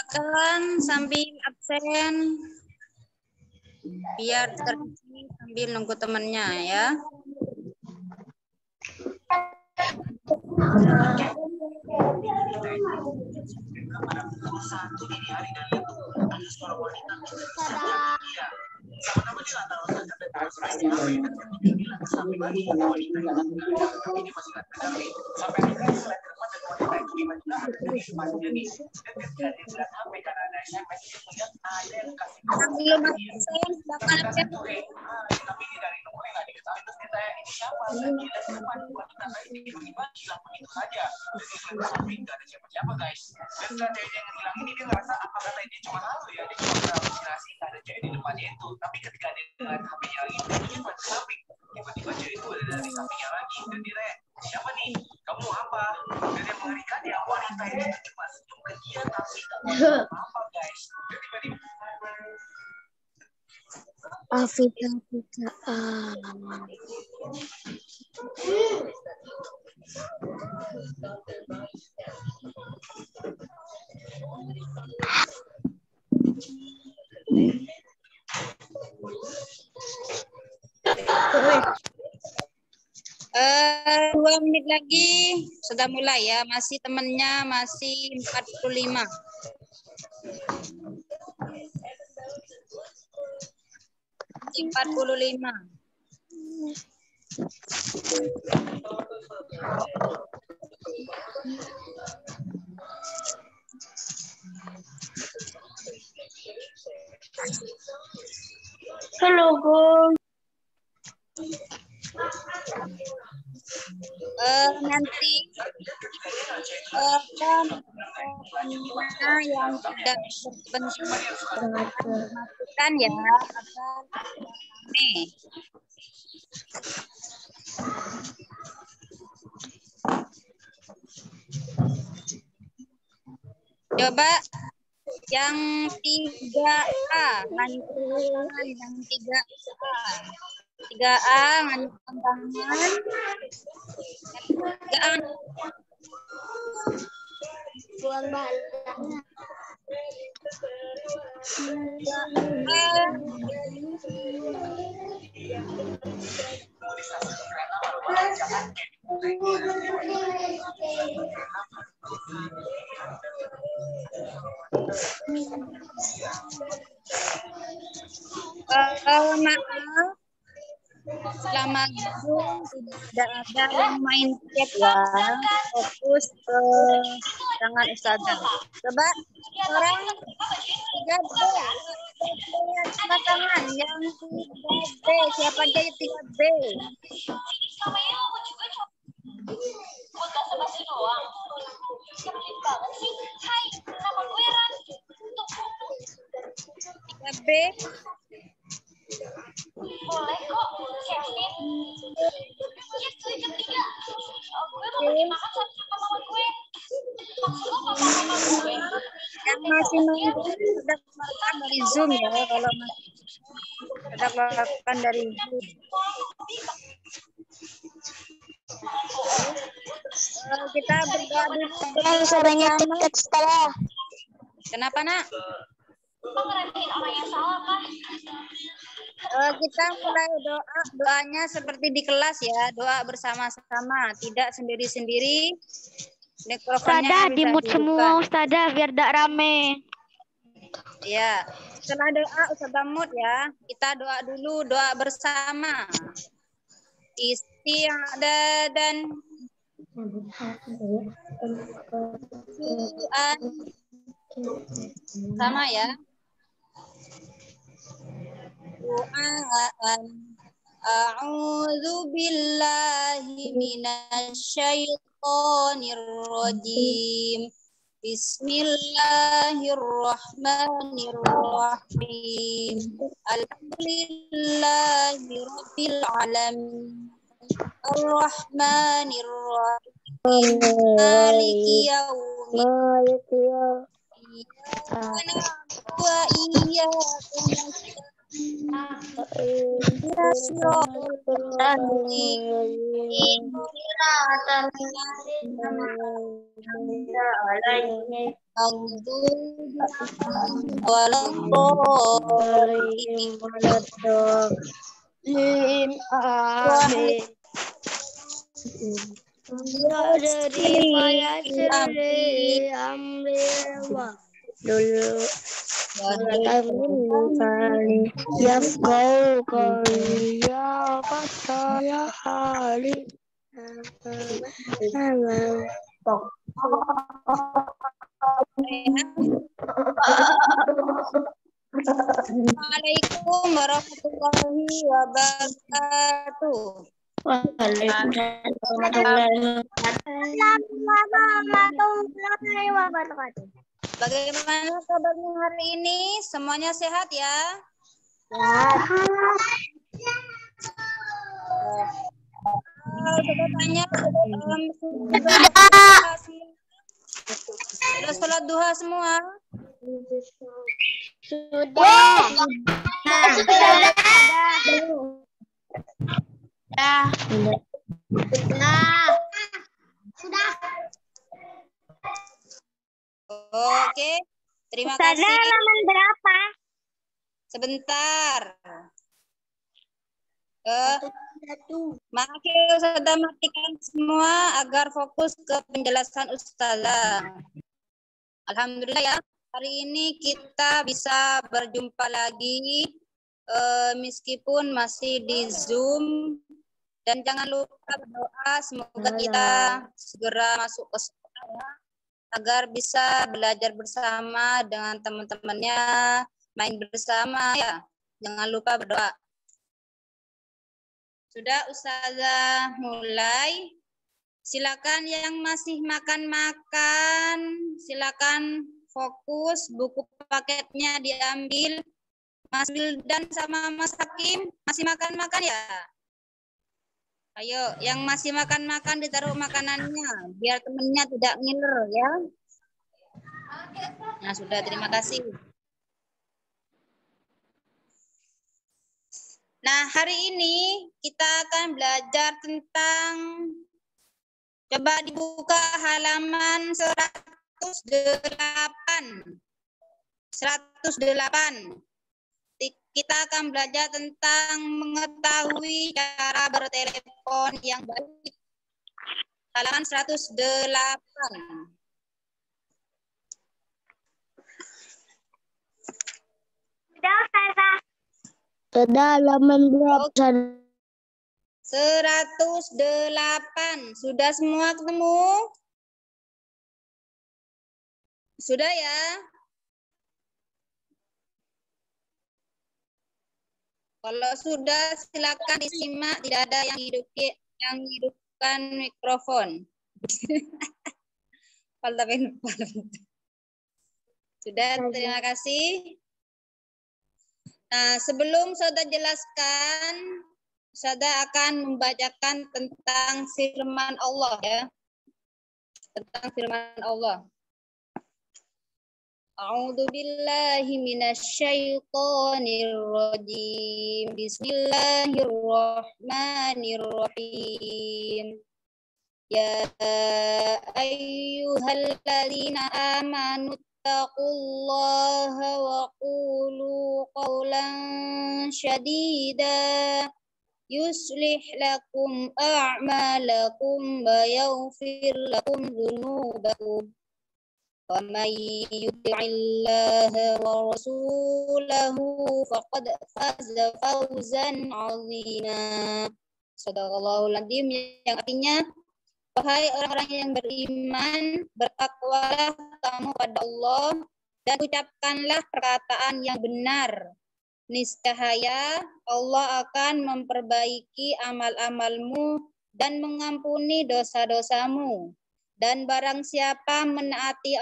Silakan sambil absen biar terisi sambil nunggu temannya ya. Yang belum absen silakan absen. Afika. Dua menit lagi sudah mulai ya. Masih temannya masih 45. Masih 45. Halo, Bu. Nanti yang tidak berpenting masukan ya agar rame. Coba yang 3A, lanjutkan yang 3A. 3A, lanjutkan tangan. 3A. Buang bahannya. Maaf, selama Zoom tidak ada yang main chat ya. Fokus ke tangan Ustazah. Coba sekarang 3B. Angkat tangan yang 3B. Siapa aja yang 3B? B. Boleh kok, Kevin. Itu ketiga. Gue mau pergi makan sama mama gue. Maksud lo papa mama gue? Yang masih nunggu sudah keluarkan dari Zoom ya. Kalau masih sudah keluarkan dari Zoom. Kita berdoa dulu. Suaranya dekat setelah. Kenapa nak? Lo ngeremehin orang yang salah kah? Kita mulai doanya seperti di kelas ya, doa bersama-sama, tidak sendiri-sendiri. Ustazah dimut semua Ustazah biar tak rame. Ya, setelah doa Ustazah mut ya, kita doa dulu, doa bersama. Isti'adah dan sama ya. Doaan. A'udzu billahi minasyaitonir rajim. Bismillahirrahmanirrahim. Alhamdulillahirabbil alamin. Ar-Rahmanir-Rahim. Maliki yaumiddin. Iyyaka na'budu wa iyyaka nasta'in. Ihdinas siratal mustaqim. Assalamualaikum warahmatullahi wabarakatuh. Warahmatullahi wabarakatuh. Bagaimana kabarnya hari ini? Semuanya sehat ya? Sudah tanya, sudah sholat duha semua? Oke, terima kasih. Halaman berapa? Sebentar. Maka sudah matikan semua agar fokus ke penjelasan Ustazah. Alhamdulillah ya, hari ini kita bisa berjumpa lagi meskipun masih di Zoom. Dan jangan lupa berdoa semoga kita segera masuk ke sekolah agar bisa belajar bersama dengan teman-temannya, main bersama ya. Jangan lupa berdoa. Sudah Ustazah mulai. Silakan yang masih makan-makan, silakan fokus, buku paketnya diambil. Mas Wildan sama Mas Hakim masih makan-makan ya? Ayo, yang masih makan-makan ditaruh makanannya, biar temennya tidak ngiler ya. Nah, sudah, terima kasih. Nah, hari ini kita akan belajar tentang, coba dibuka halaman 108. 108. Kita akan belajar tentang mengetahui cara bertelepon yang baik. Halaman 108. Sudah halaman berapa? 108. Sudah semua ketemu? Sudah ya? Kalau sudah silakan disimak, tidak ada yang hidupkan mikrofon. Sudah, terima kasih. Nah, sebelum Saudara jelaskan, Saudara akan membacakan tentang firman Allah ya. Tentang firman Allah. A'udzu billahi minasyaitonir rajim. Bismillahirrahmanirrahim. Ya ayyuhalladzina amanu taqullaha wa qulu qawlan syadida yuslih lakum a'malakum wa yaghfir lakum dzunubakum. Wa may yuti'illaha wa rasulahu faqad faza fawzan 'azima. Shadaqallahul adzim, yang artinya, wahai orang-orang yang beriman, bertakwalah kamu pada Allah dan ucapkanlah perkataan yang benar. Niscaya Allah akan memperbaiki amal-amalmu dan mengampuni dosa-dosamu. Dan barang siapa menaati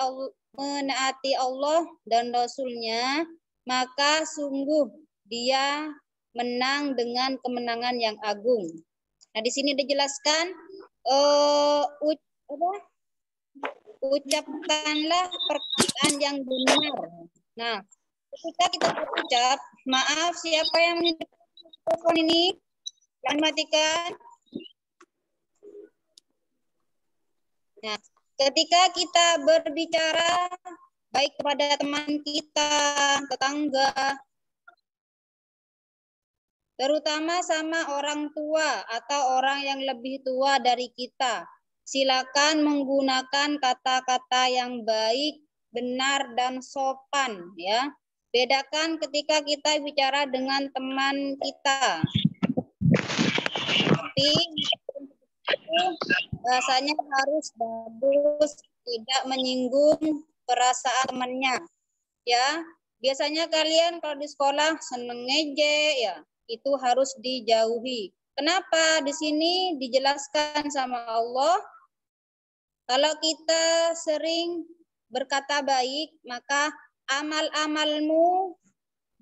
Allah dan Rasul-Nya, maka sungguh dia menang dengan kemenangan yang agung. Nah, di sini dijelaskan ucapkanlah perkataan yang benar. Nah, ketika kita berucap, maaf siapa yang telepon ini? Jangan matikan. Nah, ketika kita berbicara baik kepada teman kita, tetangga, terutama sama orang tua atau orang yang lebih tua dari kita, silakan menggunakan kata-kata yang baik, benar, dan sopan, ya. Bedakan ketika kita bicara dengan teman kita. Tapi bahasanya harus bagus, tidak menyinggung perasaan temannya. Ya, biasanya kalian kalau di sekolah seneng ngejek, ya, itu harus dijauhi. Kenapa? Di sini dijelaskan sama Allah, kalau kita sering berkata baik, maka amal-amalmu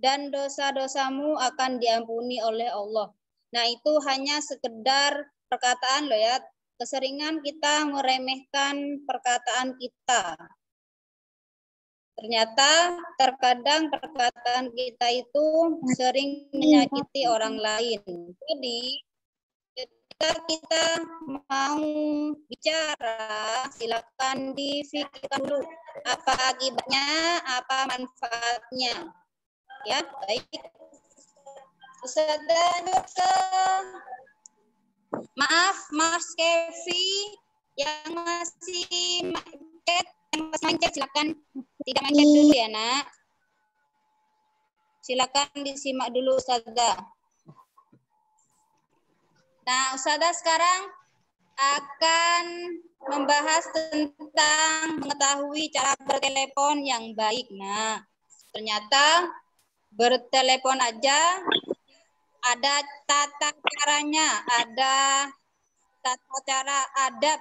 dan dosa-dosamu akan diampuni oleh Allah. Nah, itu hanya sekedar perkataan loh ya. Keseringan kita meremehkan perkataan kita. Ternyata terkadang perkataan kita itu sering menyakiti orang lain. Jadi ketika kita mau bicara, silakan difikirkan dulu apa akibatnya, apa manfaatnya. Ya, baik. Ustazah Nurka. Maaf, Mas Kevi yang masih mancet, silakan tidak mancet dulu ya, Nak. Silakan disimak dulu, Ustazah. Nah, Ustazah sekarang akan membahas tentang mengetahui cara bertelepon yang baik. Nah, ternyata bertelepon aja ada tata caranya, ada tata cara adab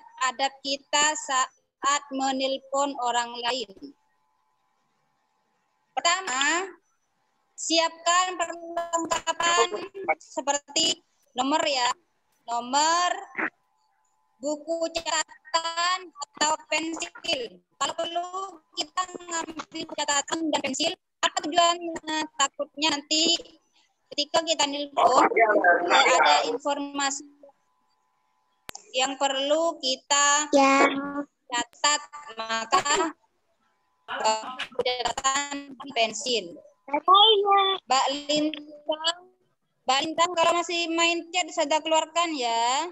kita saat menelpon orang lain. Pertama, siapkan perlengkapan seperti nomor ya, nomor, buku catatan atau pensil. Kalau perlu kita mengambil catatan dan pensil. Apa tujuannya? Takutnya nanti ketika kita nelpon ada informasi yang perlu kita catat, maka catatan pensil. Mbak Lintang kalau masih main chat sudah keluarkan ya.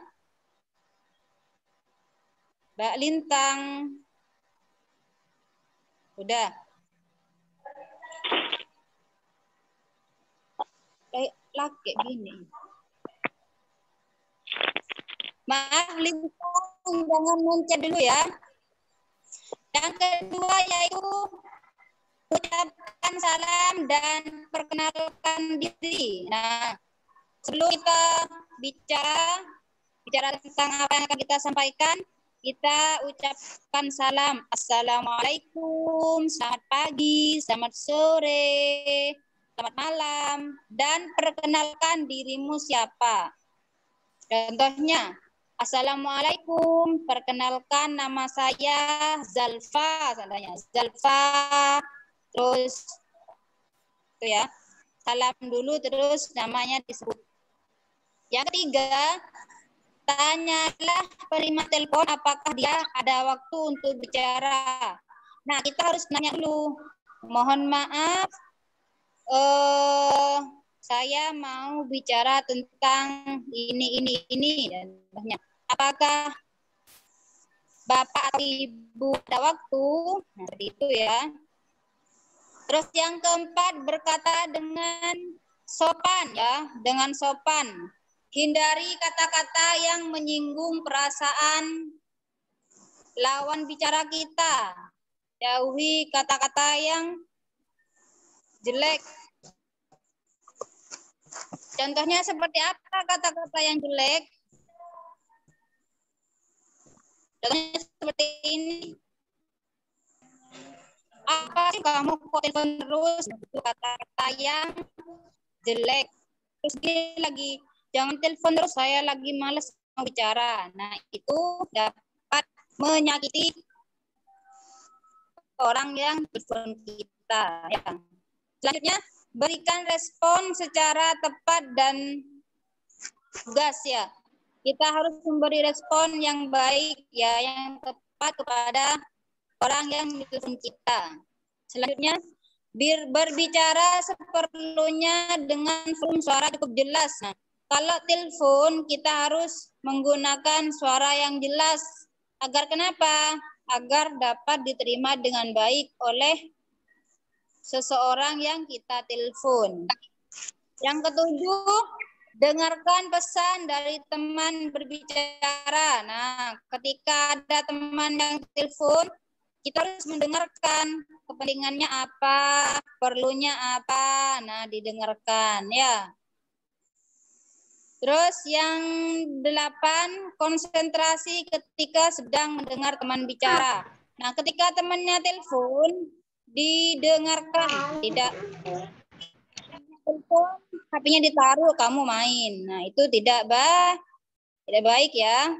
Mbak Lintang. Udah. Laki gini. Maaf Lintang, jangan mencet dulu ya. Yang kedua yaitu ucapkan salam dan perkenalkan diri. Nah, sebelum kita bicara tentang apa yang akan kita sampaikan, kita ucapkan salam. Assalamualaikum, selamat pagi, selamat sore, selamat malam, dan perkenalkan dirimu siapa. Contohnya, Assalamualaikum, perkenalkan nama saya Zalfa, contohnya Zalfa, terus itu ya, salam dulu terus namanya disebut. Yang ketiga, tanyalah penerima telepon apakah dia ada waktu untuk bicara. Nah, kita harus nanya dulu. Mohon maaf, saya mau bicara tentang ini. Apakah Bapak atau Ibu ada waktu? Nah, seperti itu ya. Terus yang keempat, berkata dengan sopan ya, dengan sopan. Hindari kata-kata yang menyinggung perasaan lawan bicara kita. Jauhi kata-kata yang jelek. Contohnya seperti apa kata-kata yang jelek? Contohnya seperti ini. Apa sih kamu kok telepon terus? Kata-kata yang jelek. Terus dia lagi, jangan telepon terus, saya lagi males mau bicara. Nah, itu dapat menyakiti orang yang telepon kita. Ya. Selanjutnya, berikan respon secara tepat dan tegas ya. Kita harus memberi respon yang baik ya, yang tepat kepada orang yang telepon kita. Selanjutnya, berbicara seperlunya dengan volume suara cukup jelas. Nah, kalau telepon kita harus menggunakan suara yang jelas. Agar kenapa? Agar dapat diterima dengan baik oleh seseorang yang kita telepon. Yang ketujuh, dengarkan pesan dari teman berbicara. Nah, ketika ada teman yang telepon, kita harus mendengarkan kepentingannya apa, perlunya apa. Nah, didengarkan ya. Terus yang 8, konsentrasi ketika sedang mendengar teman bicara. Nah, ketika temannya telepon, didengarkan, tidak telepon, HP-nya ditaruh, kamu main. Nah, itu tidak baik ya.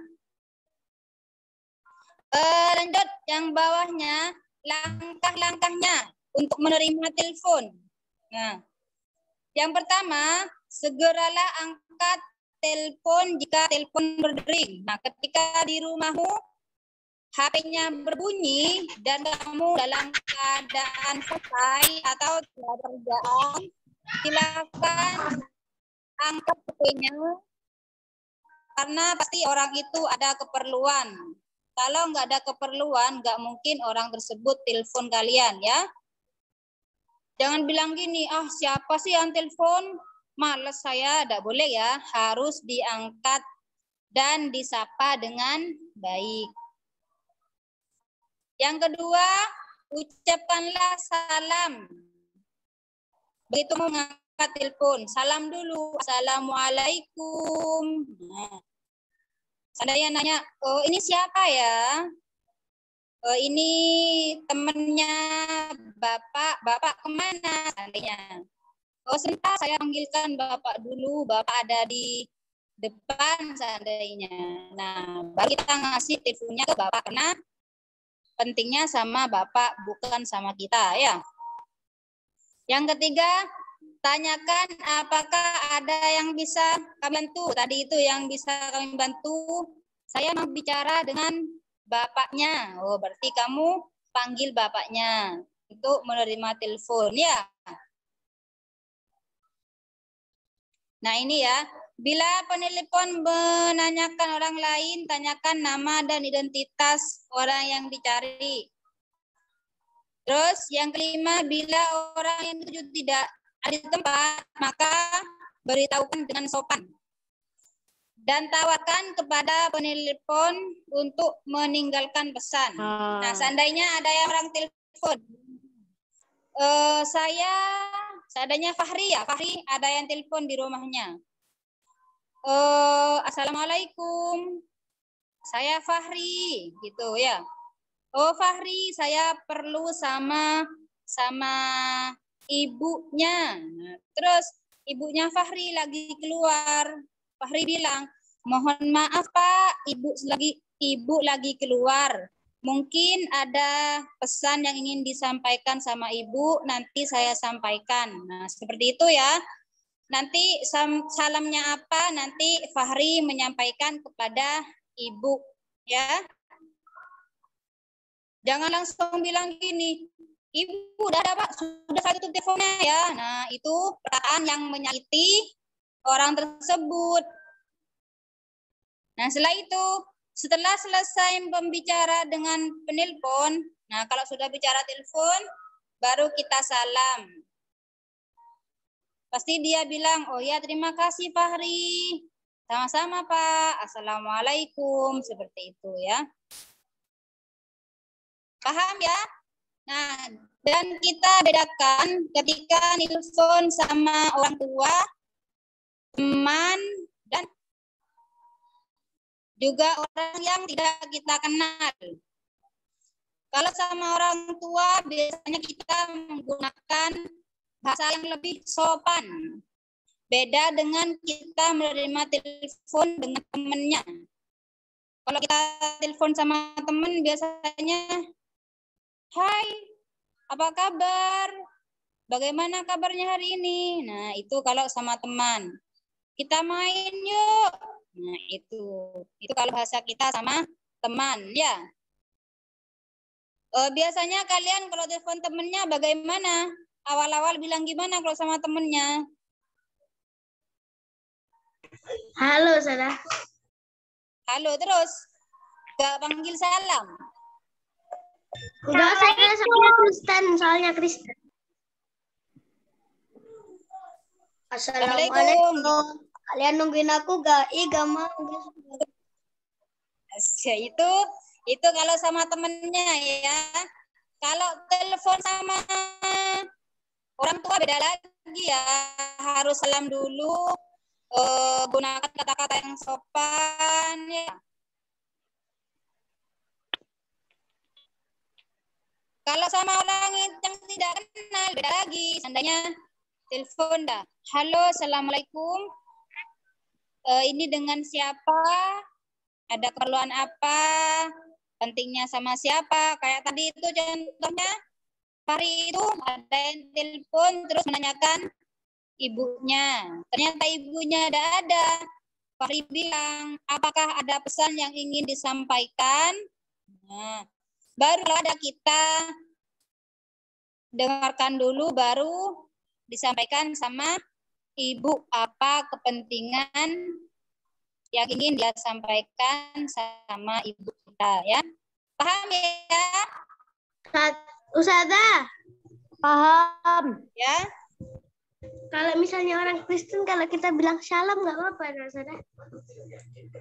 Lanjut yang bawahnya, langkah-langkahnya untuk menerima telepon. Nah, yang pertama, segeralah angkat telepon jika telepon berdering. Nah, ketika di rumahmu HP-nya berbunyi dan kamu dalam keadaan selesai atau tidak kerjaan, silakan angkat HP-nya karena pasti orang itu ada keperluan. Kalau nggak ada keperluan, nggak mungkin orang tersebut telepon kalian ya. Jangan bilang gini, siapa sih yang telepon? Males saya, tidak boleh ya. Harus diangkat dan disapa dengan baik. Yang kedua, ucapkanlah salam. Begitu mengangkat telepon, salam dulu. Assalamualaikum. Nah, seandainya nanya, oh ini siapa ya? Oh, ini temennya Bapak kemana? Seandainya. Oh sebentar saya panggilkan Bapak dulu, Bapak ada di depan seandainya. Nah, baru kita ngasih teleponnya ke Bapak karena pentingnya sama Bapak bukan sama kita ya. Yang ketiga, tanyakan apakah ada yang bisa kami bantu. Tadi itu yang bisa kami bantu. Saya mau bicara dengan bapaknya. Oh, berarti kamu panggil bapaknya untuk menerima telepon ya. Nah, ini ya. Bila penelepon menanyakan orang lain, tanyakan nama dan identitas orang yang dicari. Terus yang kelima, bila orang yang dituju tidak ada di tempat, maka beritahukan dengan sopan. Dan tawarkan kepada penelepon untuk meninggalkan pesan. Nah, seandainya ada yang orang telepon, seadanya Fahri ya, Fahri ada yang telepon di rumahnya. Assalamualaikum, saya Fahri, gitu ya. Oh Fahri, saya perlu sama ibunya. Nah, terus ibunya Fahri lagi keluar. Fahri bilang, mohon maaf Pak, ibu lagi keluar. Mungkin ada pesan yang ingin disampaikan sama ibu, nanti saya sampaikan. Nah, seperti itu ya. Nanti salamnya apa, nanti Fahri menyampaikan kepada ibu ya. Jangan langsung bilang gini, ibu udah ada Pak, sudah saya tutup teleponnya ya. Nah, itu perkataan yang menyakiti orang tersebut. Nah, setelah selesai pembicara dengan penelpon, nah kalau sudah bicara telepon, baru kita salam. Pasti dia bilang, oh ya terima kasih Fahri. Sama-sama Pak, Assalamualaikum, seperti itu ya. Paham ya? Nah, dan kita bedakan ketika telepon sama orang tua, teman, dan juga orang yang tidak kita kenal. Kalau sama orang tua, biasanya kita menggunakan bahasa yang lebih sopan. Beda dengan kita menerima telepon dengan temennya. Kalau kita telepon sama temen biasanya, hai, apa kabar? Bagaimana kabarnya hari ini? Nah, itu kalau sama teman. Kita main yuk. Nah, itu kalau bahasa kita sama teman, ya. Biasanya kalian kalau telepon temennya bagaimana? Awal-awal bilang gimana kalau sama temennya? Halo, Ustazah. Halo terus? Gak panggil salam? Enggak, saya soalnya Kristen, Assalamualaikum. Kalian nungguin aku gak? Gak mau. Ya, itu kalau sama temennya ya. Kalau telepon sama orang tua beda lagi ya. Harus salam dulu. Gunakan kata-kata yang sopan ya. Kalau sama orang yang tidak kenal beda lagi. Seandainya telepon dah. Halo, assalamualaikum. Ini dengan siapa? Ada keperluan apa? Pentingnya sama siapa? Kayak tadi itu contohnya. Hari itu ada yang telepon terus menanyakan ibunya. Ternyata ibunya ada. Fahri bilang, apakah ada pesan yang ingin disampaikan? Nah, baru ada kita dengarkan dulu, baru disampaikan sama ibu apa kepentingan yang ingin dia sampaikan sama ibu kita ya. Paham ya? Ustazah. Paham. Ya. Kalau misalnya orang Kristen, kalau kita bilang shalom nggak apa-apa, Ustazah?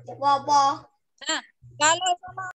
Nggak apa-apa. Nah, kalau sama